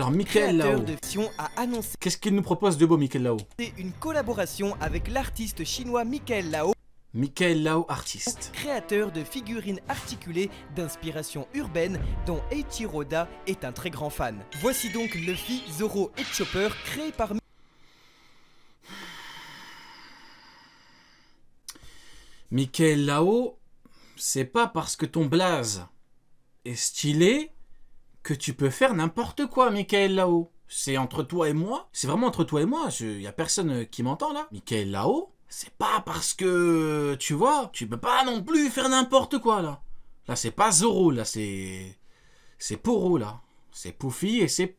Alors, Michael Lao. de fiction a annoncé Qu'est-ce qu'il nous propose de beau, Michael Lao? une collaboration avec l'artiste chinois Michael Lao, Michael Lao, artiste. créateur de figurines articulées d'inspiration urbaine dont Eiichiro Oda est un très grand fan. Voici donc Luffy, Zoro et Chopper créés par Michael Lao, c'est pas parce que ton blaze est stylé que tu peux faire n'importe quoi, Michael Lao. C'est entre toi et moi. C'est vraiment entre toi et moi. Y a personne qui m'entend là. Michael Lao, c'est pas parce que, tu vois, tu peux pas non plus faire n'importe quoi là. Là, c'est pas Zoro, là, c'est Poro, là. C'est Poufy et c'est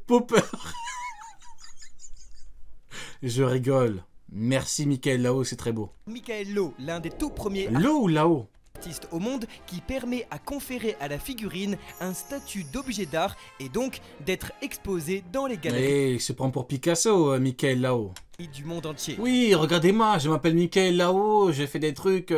Popper. Je rigole. Merci Michael Lao, c'est très beau. Michael Lao, l'un des tout premiers Lo ou Lao? artiste au monde qui permet à conférer à la figurine un statut d'objet d'art et donc d'être exposé dans les galeries Eh, il se prend pour Picasso, Michael Lao. du monde entier. Oui, regardez-moi, je m'appelle Michael Lao, j'ai fait des trucs...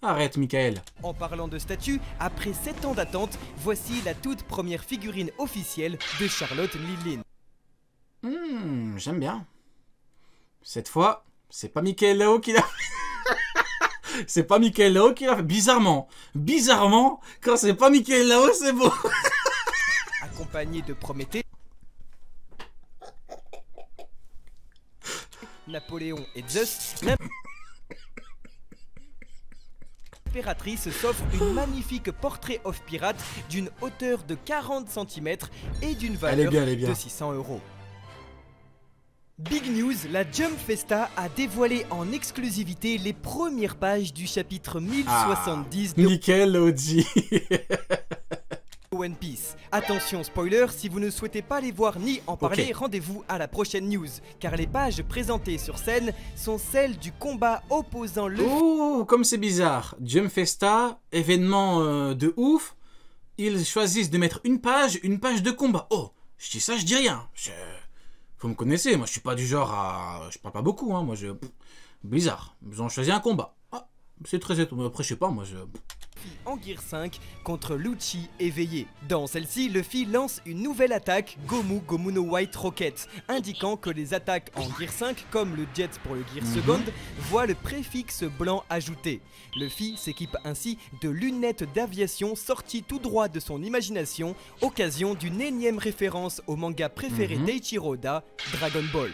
Arrête, Michael. En parlant de statut, après 7 ans d'attente, voici la toute première figurine officielle de Charlotte Lilin. J'aime bien. Cette fois, c'est pas Michael Lao qui l'a fait. C'est pas Michael Lao qui l'a fait. Bizarrement, quand c'est pas Michael Lao, c'est beau. Accompagné de Prométhée, Napoléon et Zeus, l'impératrice s'offre une magnifique portrait of pirate d'une hauteur de 40 cm et d'une valeur elle est bien. de 600 €. Big news, la Jump Festa a dévoilé en exclusivité les premières pages du chapitre 1070 de Michael Oji. One Piece. Attention spoiler, si vous ne souhaitez pas les voir ni en parler, rendez-vous à la prochaine news, car les pages présentées sur scène sont celles du combat opposant le... Oh, comme c'est bizarre. Jump Festa, événement de ouf. Ils choisissent de mettre une page de combat. Oh, je dis ça, je dis rien. Vous me connaissez, moi je suis pas du genre à... Je parle pas beaucoup, hein, moi je... Bizarre, ils ont choisi un combat. Ah, c'est très étonnant. Après je sais pas, moi je... en Gear 5 contre Lucci éveillé. Dans celle-ci, Luffy lance une nouvelle attaque, Gomu Gomu no White Rocket, indiquant que les attaques en Gear 5, comme le Jet pour le Gear Second, voient le préfixe blanc ajouté. Luffy s'équipe ainsi de lunettes d'aviation sorties tout droit de son imagination, occasion d'une énième référence au manga préféré d'Eiichiro Oda, Dragon Ball.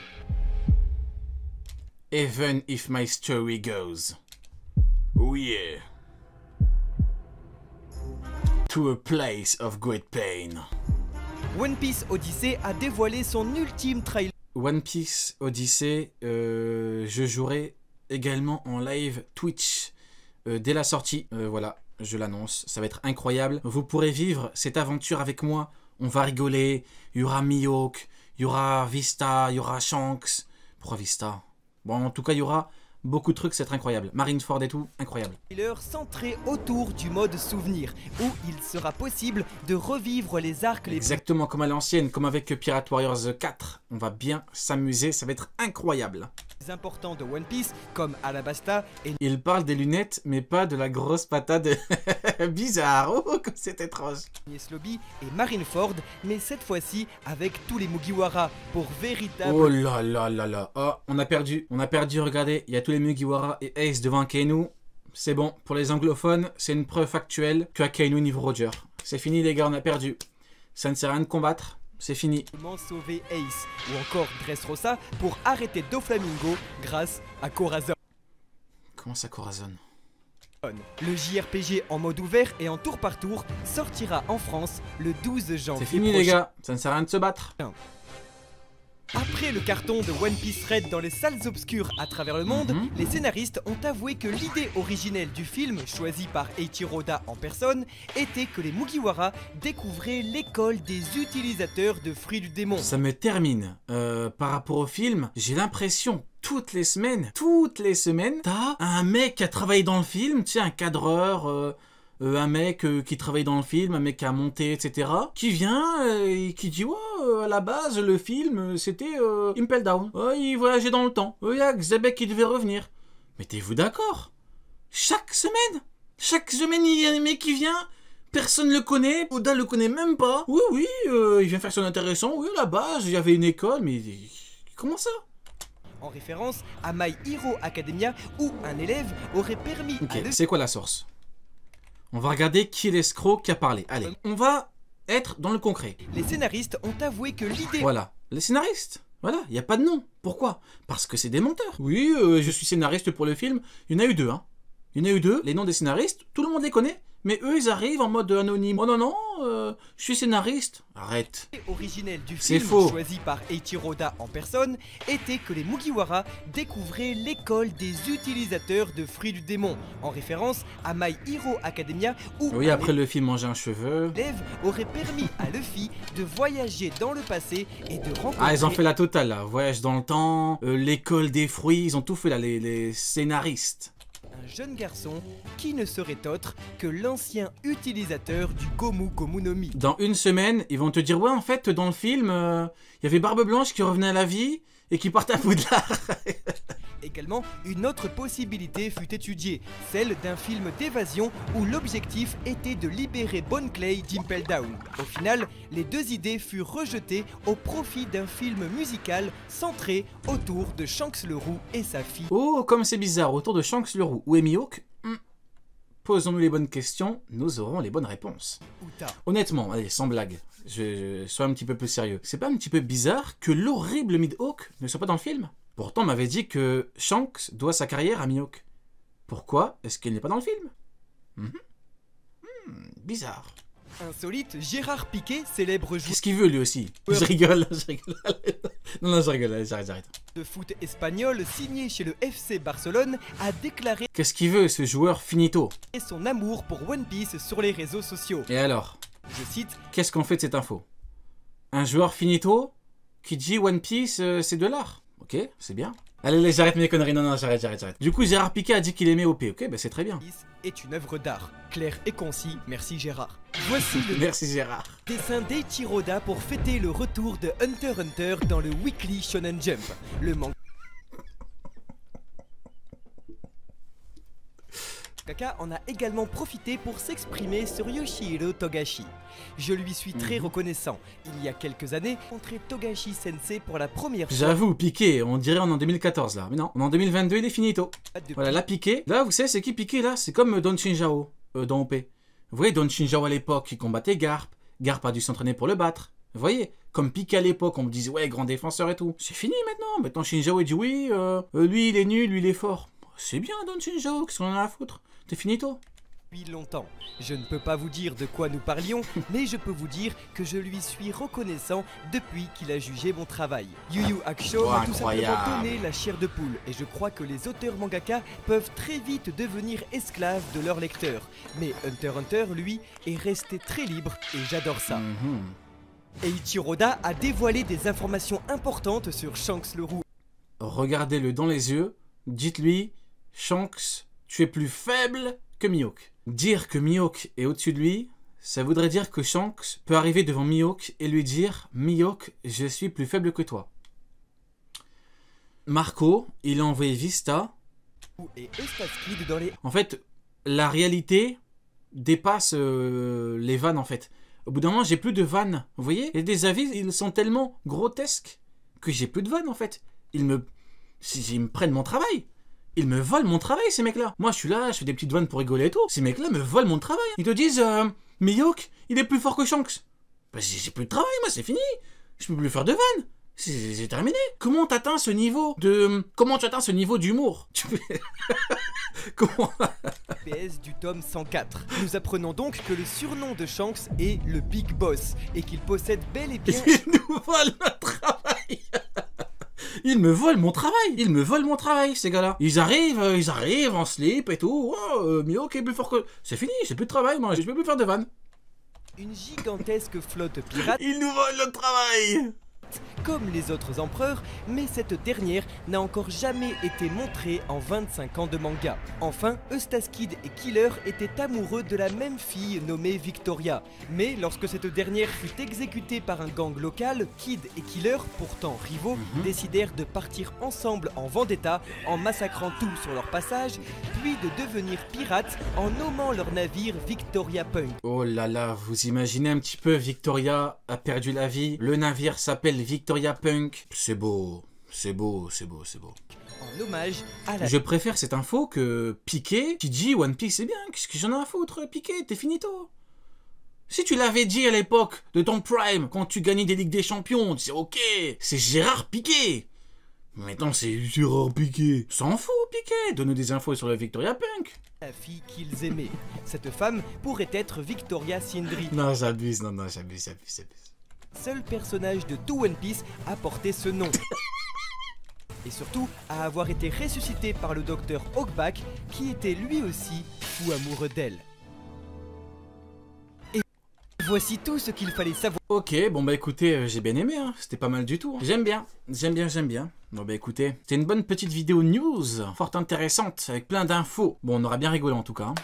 Even if my story goes. Oh yeah. To a place of great pain. One Piece Odyssey a dévoilé son ultime trailer. One Piece Odyssey, je jouerai également en live Twitch dès la sortie. Voilà, je l'annonce, ça va être incroyable. Vous pourrez vivre cette aventure avec moi. On va rigoler. Il y aura Mihawk, il y aura Vista, il y aura Shanks. Pourquoi Vista? Bon, en tout cas, il y aura beaucoup de trucs, c'est incroyable. Marineford et tout, incroyable. Centré autour du mode souvenir, où il sera possible de revivre les arcs les Exactement comme à l'ancienne, comme avec Pirate Warriors 4. On va bien s'amuser, ça va être incroyable. plus importants de One Piece, comme Alabasta et Il parle des lunettes, mais pas de la grosse patate bizarre. Oh, comme c'est étrange. Nies Lobby et Marineford, mais cette fois-ci avec tous les Mugiwara pour véritable... Oh là là là là. Oh, on a perdu, regardez, il y a tous les Mugiwara et Ace devant Akainu. C'est bon, pour les anglophones, c'est une preuve factuelle que Akainu niveau Roger. C'est fini les gars, on a perdu. Ça ne sert à rien de combattre, c'est fini. Sauver Ace, ou encore Dressrosa pour arrêter Doflamingo grâce à Corazon. Comment ça Corazon? Le JRPG en mode ouvert et en tour par tour sortira en France le 12 janvier. C'est fini les gars, ça ne sert à rien de se battre. Après le carton de One Piece Red dans les salles obscures à travers le monde, les scénaristes ont avoué que l'idée originelle du film, choisie par Eiichiro Oda en personne, était que les Mugiwara découvraient l'école des utilisateurs de fruits du démon. Ça me termine. Par rapport au film, j'ai l'impression toutes les semaines, t'as un mec qui a travaillé dans le film, tu sais, un cadreur... un mec qui travaille dans le film, un mec qui a monté, etc. Qui vient et qui dit ouais, à la base, le film, c'était Impel Down. Il voyageait dans le temps. Il y a Xebec qui devait revenir. Mettez-vous d'accord. Chaque semaine, il y a un mec qui vient Personne le connaît, Oda le connaît même pas. Oui, oui, il vient faire son intéressant. Oui, à la base, il y avait une école, mais comment ça? En référence à My Hero Academia, où un élève aurait permis Ok, à le... c'est quoi la source? On va regarder qui est l'escroc qui a parlé. Allez, on va être dans le concret. Les scénaristes ont avoué que l'idée... Voilà, les scénaristes. Voilà, il n'y a pas de nom. Pourquoi? Parce que c'est des menteurs. Oui, je suis scénariste pour le film. Il y en a eu deux, hein. Il y en a eu deux, les noms des scénaristes, tout le monde les connaît. Mais eux, ils arrivent en mode anonyme. Oh non, non, je suis scénariste. Arrête. Originelle du C'est film, faux. choisi par Eiichiro Oda en personne, était que les Mugiwara découvraient l'école des utilisateurs de fruits du démon, en référence à My Hero Academia, où Oui, un après le film Manger un cheveu. élève aurait permis à Luffy de voyager dans le passé et de rencontrer... Ah, ils ont fait la totale, là. Voyage dans le temps, l'école des fruits, ils ont tout fait, là, les scénaristes. un jeune garçon qui ne serait autre que l'ancien utilisateur du Gomu Gomu no Mi. Dans une semaine, ils vont te dire, ouais, en fait, dans le film, il y avait Barbe Blanche qui revenait à la vie et qui partait à Poudlard. Également, une autre possibilité fut étudiée, celle d'un film d'évasion où l'objectif était de libérer Bon Clay d'Impel Down. Au final, les deux idées furent rejetées au profit d'un film musical centré autour de Shanks le Roux et sa fille. Oh, comme c'est bizarre, autour de Shanks le Roux. Où est Mihawk? Posons-nous les bonnes questions, nous aurons les bonnes réponses. Uta. Honnêtement, allez, sans blague, je sois un petit peu plus sérieux. C'est pas un petit peu bizarre que l'horrible Mihawk ne soit pas dans le film? Pourtant, on m'avait dit que Shanks doit sa carrière à Mihawk. Pourquoi est-ce qu'il n'est pas dans le film? Bizarre. Insolite, Gérard Piquet, célèbre joueur Qu'est-ce qu'il veut lui aussi? Je rigole, je rigole. Non, je rigole, allez, j'arrête. de foot espagnol signé chez le FC Barcelone, a déclaré Qu'est-ce qu'il veut, ce joueur finito? son amour pour One Piece sur les réseaux sociaux. Et alors? Je cite: Qu'est-ce qu'on fait de cette info? Un joueur finito qui dit One Piece, c'est de l'art. Ok, c'est bien. Allez, j'arrête mes conneries. Non, j'arrête. Du coup, Gérard Piquet a dit qu'il aimait OP. Ok, bah c'est très bien. Piece est une œuvre d'art. Clair et concis, merci Gérard. Voici le Merci Gérard. dessin d'Eiichiro Oda pour fêter le retour de Hunter x Hunter dans le Weekly Shonen Jump. Le mangaka en a également profité pour s'exprimer sur Yoshihiro Togashi. Je lui suis très reconnaissant. Il y a quelques années, j'ai rencontré Togashi Sensei pour la première fois. J'avoue, Piquet, on dirait on est en 2014 là. Mais non, on est en 2022, il est finito. Depuis Voilà, là, Piquet. Là, vous savez, c'est qui Piquet là? C'est comme Don Shinjao dans OP. Vous voyez, Don Shinjao à l'époque, il combattait Garp. Garp a dû s'entraîner pour le battre. Vous voyez, comme Piquet à l'époque, on me disait, ouais, grand défenseur et tout. C'est fini maintenant. Maintenant, Shinjao, il dit, oui, lui, il est nul, lui, il est fort. C'est bien, Don Shinjao, qu'est-ce qu'on en a à foutre? T'es finito. Depuis longtemps. Je ne peux pas vous dire de quoi nous parlions, mais je peux vous dire que je lui suis reconnaissant depuis qu'il a jugé mon travail. Yu Yu Hakusho m'a tout simplement Incroyable. donné la chair de poule, et je crois que les auteurs mangaka peuvent très vite devenir esclaves de leurs lecteurs. Mais Hunter x Hunter, lui, est resté très libre, et j'adore ça. Eiichiro Oda a dévoilé des informations importantes sur Shanks le Roux. Regardez-le dans les yeux, dites-lui, Shanks, tu es plus faible que Mihawk. Dire que Mihawk est au-dessus de lui, ça voudrait dire que Shanks peut arriver devant Mihawk et lui dire « Mihawk, je suis plus faible que toi ». Marco, il a envoyé Vista. Et Eustace Kid dans les... En fait, la réalité dépasse les vannes en fait. Au bout d'un moment, j'ai plus de vannes. Vous voyez? Et des avis, ils sont tellement grotesques que j'ai plus de vannes en fait. Ils me prennent mon travail. Ils me volent mon travail, ces mecs-là. Moi, je suis là, je fais des petites vannes pour rigoler et tout. Ces mecs-là me volent mon travail. Ils te disent, Mihawk, il est plus fort que Shanks. Bah, j'ai plus de travail, moi, c'est fini. Je peux plus faire de vannes. C'est terminé. Comment t'atteins ce niveau de... Comment tu atteins ce niveau d'humour? Comment... PS du tome 104. Nous apprenons donc que le surnom de Shanks est le Big Boss, et qu'il possède bel et bien... Ils nous volent notre travail. Ils me volent mon travail, ces gars-là. Ils arrivent en slip et tout. Oh, Mihawk est plus fort que... C'est fini, j'ai plus de travail, moi, je peux plus faire de vannes. Une gigantesque flotte pirate Ils nous volent notre travail. comme les autres empereurs, mais cette dernière n'a encore jamais été montrée en 25 ans de manga. Enfin, Eustace Kid et Killer étaient amoureux de la même fille nommée Victoria. Mais lorsque cette dernière fut exécutée par un gang local, Kid et Killer, pourtant rivaux, décidèrent de partir ensemble en vendetta en massacrant tout sur leur passage, puis de devenir pirates en nommant leur navire Victoria Punk. Oh là là, vous imaginez un petit peu, Victoria a perdu la vie, le navire s'appelle Victoria Punk. C'est beau, c'est beau, c'est beau, c'est beau. En hommage à la... Je préfère cette info que Piqué qui dit One Piece c'est bien, qu'est-ce que j'en ai à foutre, Piqué, t'es finito. Si tu l'avais dit à l'époque de ton prime, quand tu gagnais des Ligues des Champions, on disait ok, c'est Gérard Piqué. Maintenant c'est Gérard Piqué. S'en fout Piqué, donne-nous des infos sur le Victoria Punk. La fille qu'ils aimaient. Cette femme pourrait être Victoria Sindri. Non j'abuse, j'abuse. Seul personnage de tout One Piece à porter ce nom. Et surtout à avoir été ressuscité par le docteur Hawkback qui était lui aussi fou amoureux d'elle. Et voici tout ce qu'il fallait savoir. Ok, bon bah écoutez, j'ai bien aimé, hein. C'était pas mal du tout. Hein. J'aime bien. Bon bah écoutez, c'était une bonne petite vidéo news, fort intéressante, avec plein d'infos. Bon, on aura bien rigolé en tout cas. Hein.